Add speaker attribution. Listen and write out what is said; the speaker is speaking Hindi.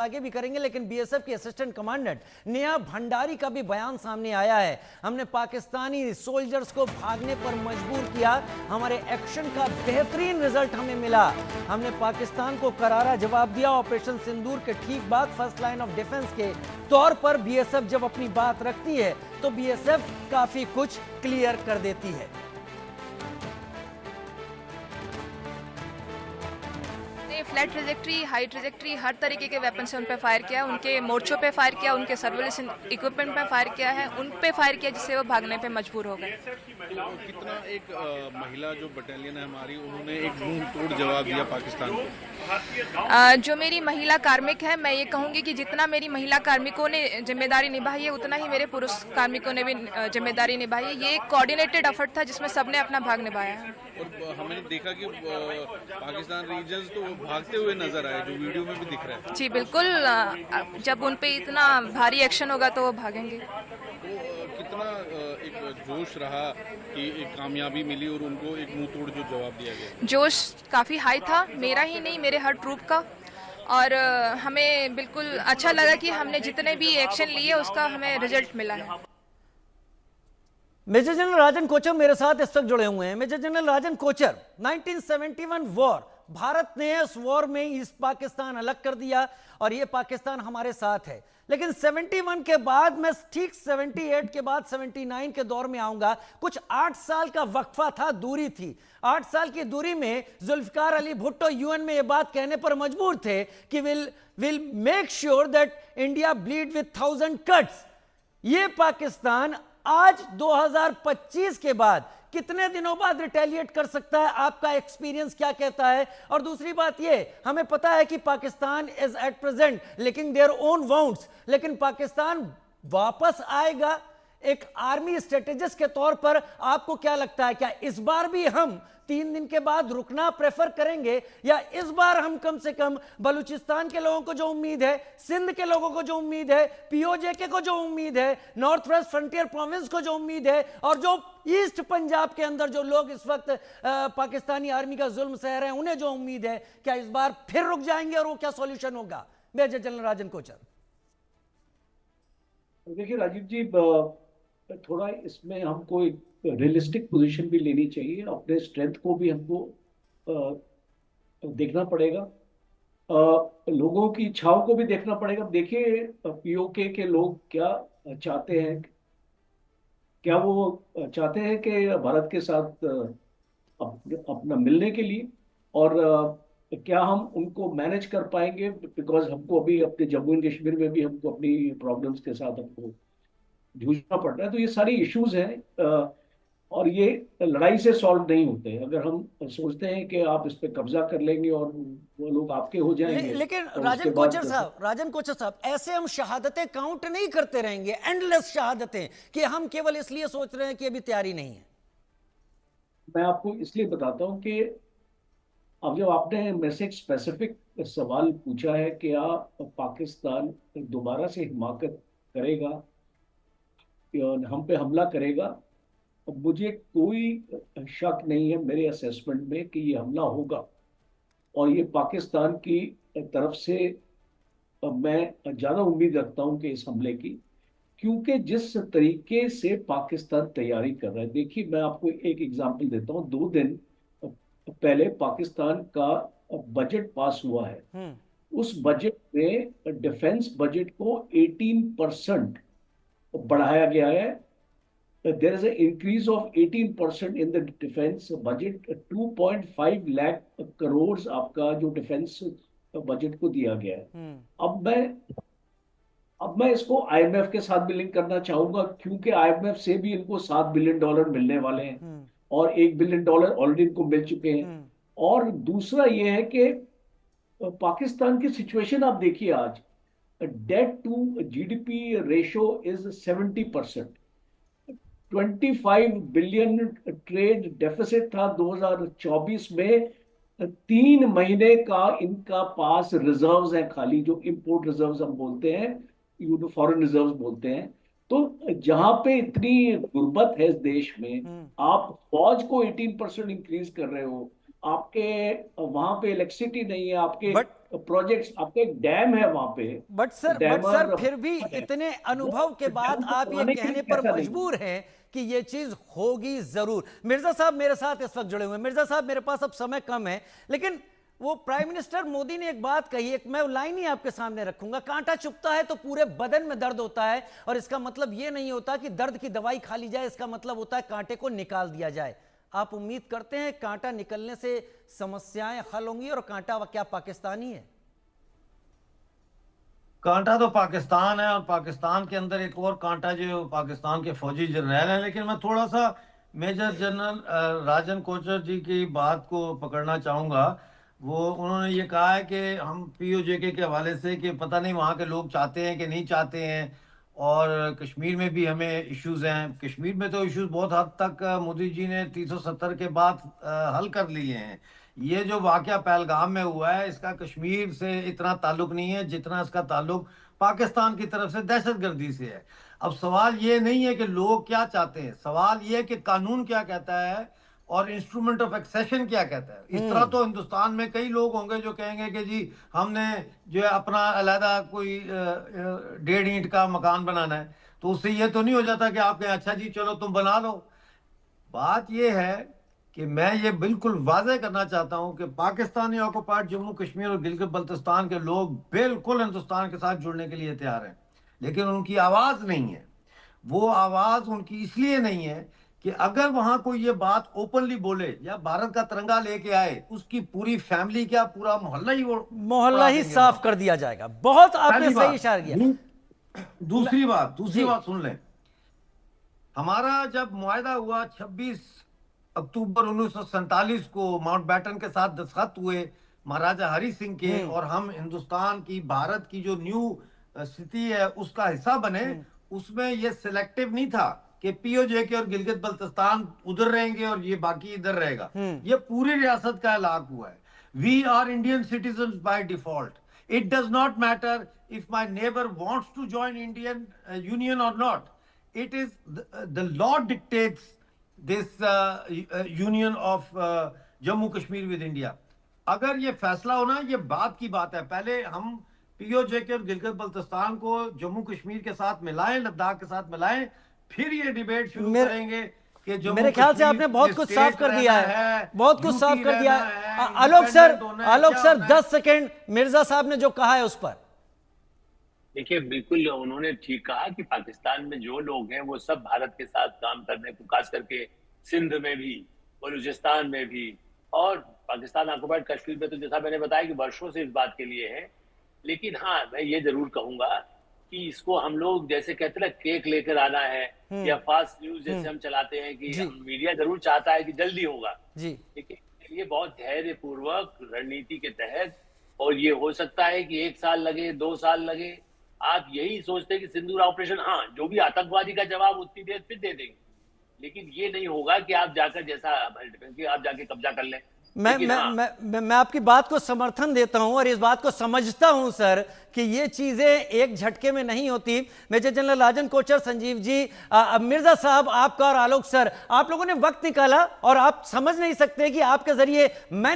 Speaker 1: आगे भी करेंगे, लेकिन बीएसएफ के असिस्टेंट कमांडेंट नेहा भंडारी का भी बयान सामने आया है। हमने पाकिस्तानी सोल्जर्स को भागने पर मजबूर किया, हमारे एक्शन का बेहतरीन रिजल्ट हमें मिला, हमने पाकिस्तान को करारा जवाब दिया। ऑपरेशन सिंदूर के ठीक बाद फर्स्ट लाइन ऑफ डिफेंस के तौर पर बीएसएफ जब अपनी बात रखती है तो बीएसएफ काफी कुछ क्लियर कर देती है।
Speaker 2: फ्लैट ट्रेजेक्ट्री, हाई ट्रेजेक्ट्री, हर तरीके के वेपन से उन पे फायर किया, उनके मोर्चों पे फायर किया, उनके सर्विलेंस इक्विपमेंट पे फायर किया है, उन पे फायर किया जिससे वो भागने पे मजबूर हो गए।
Speaker 3: कितना एक महिला जो बटालियन है हमारी, उन्होंने एक मुंह तोड़ जवाब दिया पाकिस्तान को।
Speaker 2: जो मेरी महिला कार्मिक है, मैं ये कहूँगी कि जितना मेरी महिला कार्मिकों ने जिम्मेदारी निभाई है उतना ही मेरे पुरुष कार्मिकों ने भी जिम्मेदारी निभाई है। ये एक कोऑर्डिनेटेड एफर्ट था जिसमें सबने अपना भाग निभाया है।
Speaker 3: और हमने देखा कि पाकिस्तान रीजन्स तो भागते हुए नजर आए, जो वीडियो में भी दिख रहा है।
Speaker 2: जी बिल्कुल, जब उन पे इतना भारी एक्शन होगा तो वो भागेंगे।
Speaker 3: तो कितना एक जोश रहा कि एक कामयाबी मिली और उनको एक मुंह तोड़ जो जवाब दिया गया।
Speaker 2: जोश काफ़ी हाई था, मेरा ही नहीं मेरे हर ट्रूप का, और हमें बिल्कुल अच्छा लगा कि हमने जितने भी एक्शन लिए उसका हमें रिजल्ट मिला है।
Speaker 1: मेजर जनरल राजन कोचर मेरे साथ इस वक्त जुड़े हुए हैं। मेजर जनरल राजन कोचर, 1971 वॉर, भारत ने उस वॉर में ईस्ट पाकिस्तान अलग कर दिया और ये पाकिस्तान हमारे साथ है, लेकिन 71 के बाद, मैं ठीक 78 के बाद 79 के दौर में आऊंगा, कुछ 8 साल का वक्फा था, दूरी थी। 8 साल की दूरी में जुल्फिकार अली भुट्टो यूएन में ये बात कहने पर मजबूर थे कि will make sure that India bleed with 1000 cuts. ये पाकिस्तान आज 2025 के बाद कितने दिनों बाद रिटेलिएट कर सकता है? आपका एक्सपीरियंस क्या कहता है? और दूसरी बात ये, हमें पता है कि Pakistan is at present licking their own wounds, लेकिन पाकिस्तान वापस आएगा एक आर्मी स्ट्रेटेजिस्ट के तौर पर। आपको क्या लगता है, क्या इस बार भी हम 3 दिन के बाद रुकना प्रेफर करेंगे, या इस बार हम कम से कम बलूचिस्तान के लोगों को जो उम्मीद है, सिंध के लोगों को जो उम्मीद है, पीओजेके को जो उम्मीद है, नॉर्थ वेस्ट फ्रंटियर प्रोविंस को जो उम्मीद है, और जो ईस्ट पंजाब के अंदर जो लोग इस वक्त पाकिस्तानी आर्मी का जुल्म सह रहे हैं, उन्हें जो उम्मीद है, क्या इस बार फिर रुक जाएंगे और वो क्या सॉल्यूशन होगा? मेजर जनरल राजन कोचर।
Speaker 4: देखिए राजीव जी, थोड़ा इसमें हमको एक रियलिस्टिक पोजीशन भी लेनी चाहिए, अपने स्ट्रेंथ को भी हमको देखना पड़ेगा, लोगों की इच्छाओं को भी देखना पड़ेगा। देखिए पीओके के लोग क्या चाहते हैं, क्या वो चाहते हैं कि भारत के साथ अपना मिलने के लिए, और क्या हम उनको मैनेज कर पाएंगे, बिकॉज हमको अभी अपने जम्मू एंड कश्मीर में भी हमको अपनी प्रॉब्लम्स के साथ हमको जूझना पड़ रहा है। तो ये सारी इश्यूज हैं, और ये लड़ाई से सॉल्व नहीं होते। अगर हम सोचते हैं कि आप इस पे कब्जा कर लेंगे और वो लोग आपके हो जाएंगे,
Speaker 1: लेकिन
Speaker 4: तो
Speaker 1: राजन कोचर साहब, ऐसे हम शहादतें काउंट नहीं करते रहेंगे, एंडलेस शहादतें, कि हम केवल इसलिए सोच रहे हैं कि अभी तैयारी नहीं है।
Speaker 4: मैं आपको इसलिए बताता हूँ कि अब जब आपने मेरे से एक स्पेसिफिक सवाल पूछा है कि पाकिस्तान दोबारा से हिमाकत करेगा या हम पे हमला करेगा, अब मुझे कोई शक नहीं है मेरे असेसमेंट में कि ये हमला होगा, और ये पाकिस्तान की तरफ से मैं ज़्यादा उम्मीद रखता हूँ कि इस हमले की, क्योंकि जिस तरीके से पाकिस्तान तैयारी कर रहा है। देखिए मैं आपको एक एग्जांपल देता हूँ, 2 दिन पहले पाकिस्तान का बजट पास हुआ है। उस बजट में डिफेंस बजट को 18% बढ़ाया गया है। There is an increase of 18% in the defense budget, 2.5 lakh crore आपका जो डिफेंस बजट को दिया गया है। अब मैं इसको आईएमएफ के साथ भी लिंक करना चाहूंगा, क्योंकि आईएमएफ से भी इनको $7 बिलियन मिलने वाले हैं, और $1 बिलियन ऑलरेडी इनको मिल चुके हैं। और दूसरा ये है कि पाकिस्तान की सिचुएशन आप देखिए आज, debt to GDP ratio is 70%, 25 billion trade deficit था 2024 में। 3 महीने का इनका पास रिजर्व्स हैं खाली, जो इंपोर्ट रिजर्व्स हम बोलते हैं, फॉरेन रिजर्व्स बोलते हैं। तो जहां पे इतनी गुर्बत है इस देश में, आप फौज को 18% इंक्रीज कर रहे हो, आपके वहां पे इलेक्ट्रिसिटी नहीं है, आपके
Speaker 1: बट
Speaker 4: प्रोजेक्ट्स, आपके एक डैम है वहां पे,
Speaker 1: बट सर
Speaker 4: डैमर
Speaker 1: फिर भी
Speaker 4: है,
Speaker 1: इतने
Speaker 4: वो
Speaker 1: अनुभव के बाद
Speaker 4: डैम को
Speaker 1: आप ये
Speaker 4: चलाने के
Speaker 1: कहने
Speaker 4: लिए
Speaker 1: पर
Speaker 4: पैसा नहीं है।
Speaker 1: मजबूर हैं कि ये चीज होगी जरूर। मिर्जा साहब मेरे साथ इस वक्त जुड़े हुए हैं। मिर्जा साहब, मेरे पास अब समय कम है, लेकिन वो प्राइम मिनिस्टर मोदी ने एक बात कही, एक मैं लाइन ही आपके सामने रखूंगा, कांटा चुभता है तो पूरे बदन में दर्द होता है, और इसका मतलब ये नहीं होता कि दर्द की दवाई खा ली जाए, इसका मतलब होता है कांटे को निकाल दिया जाए। आप उम्मीद करते हैं कांटा निकलने से समस्याएं हल होंगी, और कांटा क्या पाकिस्तानी है?
Speaker 5: कांटा तो पाकिस्तान है, और पाकिस्तान के अंदर एक और कांटा जो पाकिस्तान के फौजी जर्नैल हैं। लेकिन मैं थोड़ा सा मेजर जनरल राजन कोचर जी की बात को पकड़ना चाहूँगा। वो उन्होंने ये कहा है कि हम पीओजेके के हवाले से कि पता नहीं वहाँ के लोग चाहते हैं कि नहीं चाहते हैं, और कश्मीर में भी हमें इश्यूज हैं। कश्मीर में तो इश्यूज बहुत हद तक मोदी जी ने 370 के बाद हल कर लिए हैं। ये जो वाकया पहलगाम में हुआ है, इसका कश्मीर से इतना ताल्लुक नहीं है जितना इसका ताल्लुक पाकिस्तान की तरफ से दहशतगर्दी से है। अब सवाल ये नहीं है कि लोग क्या चाहते हैं, सवाल ये है कि कानून क्या कहता है और इंस्ट्रूमेंट ऑफ एक्सेशन क्या कहता है। इस तरह तो हिंदुस्तान में कई लोग होंगे जो कहेंगे कि जी हमने जो है अपना अलहदा कोई 1.5 ईंट का मकान बनाना है, तो उससे ये तो नहीं हो जाता कि आप कहें अच्छा जी चलो तुम बना लो। बात ये है कि मैं ये बिल्कुल वाज़ेह करना चाहता हूं कि पाकिस्तानी ऑक्युपाइड जम्मू कश्मीर और गिलगित बल्तिस्तान के लोग बिल्कुल हिंदुस्तान के साथ जुड़ने के लिए तैयार हैं, लेकिन उनकी आवाज़ नहीं है। वो आवाज़ उनकी इसलिए नहीं है कि अगर वहां कोई ये बात ओपनली बोले या भारत का तिरंगा लेके आए, उसकी पूरी फैमिली क्या पूरा मोहल्ला ही वो
Speaker 1: मोहल्ला
Speaker 5: उड़ा
Speaker 1: ही
Speaker 5: देंगे
Speaker 1: साफ
Speaker 5: वहां।
Speaker 1: कर दिया जाएगा। बहुत आपने
Speaker 5: पहली
Speaker 1: सही
Speaker 5: बात।
Speaker 1: इशारा किया।
Speaker 5: दूसरी
Speaker 1: जी।
Speaker 5: बात सुन लें। हमारा जब मुआहदा हुआ 26 अक्टूबर 1947 को माउंटबेटन के साथ दस्तखत हुए महाराजा हरि सिंह के, और हम हिंदुस्तान की भारत की जो न्यू स्थिति है उसका हिस्सा बने, उसमें ये सिलेक्टिव नहीं था कि पीओजेके और गिलगित बल्तिस्तान उधर रहेंगे और ये बाकी इधर रहेगा। ये पूरी रियासत का ऐलान हुआ है। We are Indian citizen by default. It does not matter if my neighbour wants to join Indian Union or not. It is the law dictates this union of Jammu Kashmir with India. अगर ये फैसला होना, ये बात की बात है, पहले हम पीओजेके और गिलगित बल्तिस्तान को जम्मू कश्मीर के साथ मिलाएं, लद्दाख के साथ मिलाएं, फिर ये डिबेट शुरू करेंगे कि जम्मू
Speaker 1: मेरे ख्याल से आपने बहुत कुछ साफ कर दिया है, बहुत कुछ साफ कर दिया है। आलोक सर 10 सेकेंड मिर्जा साहब ने जो कहा है उस पर।
Speaker 6: देखिए, बिल्कुल उन्होंने ठीक कहा कि पाकिस्तान में जो लोग हैं वो सब भारत के साथ काम करने को, खास करके सिंध में भी, बलूचिस्तान में भी, और पाकिस्तान ऑक्युपाइड कश्मीर में तो जैसा मैंने बताया कि वर्षों से इस बात के लिए है। लेकिन हाँ, मैं ये जरूर कहूंगा कि इसको हम लोग जैसे कहते हैं केक लेकर आना है या फास्ट न्यूज जैसे हम चलाते हैं कि मीडिया जरूर चाहता है कि जल्दी होगा जी, लेकिन ये बहुत धैर्य पूर्वक रणनीति के तहत, और ये हो सकता है कि 1 साल लगे, 2 साल लगे। आप यही सोचते हैं कि सिंदूर ऑपरेशन, हाँ जो भी आतंकवादी का जवाब उतनी देर फिर दे देंगे, लेकिन ये नहीं होगा कि आप जाकर जैसा कि आप जाके कब्जा कर लें।
Speaker 1: मैं आपकी बात को समर्थन देता हूं और इस बात को समझता हूं सर कि ये चीजें एक झटके में नहीं होती। मेजर जनरल राजन कोचर, संजीव जी, मिर्जा साहब, आपका और आलोक सर, आप लोगों ने वक्त निकाला और आप समझ नहीं सकते कि आपके जरिए मैं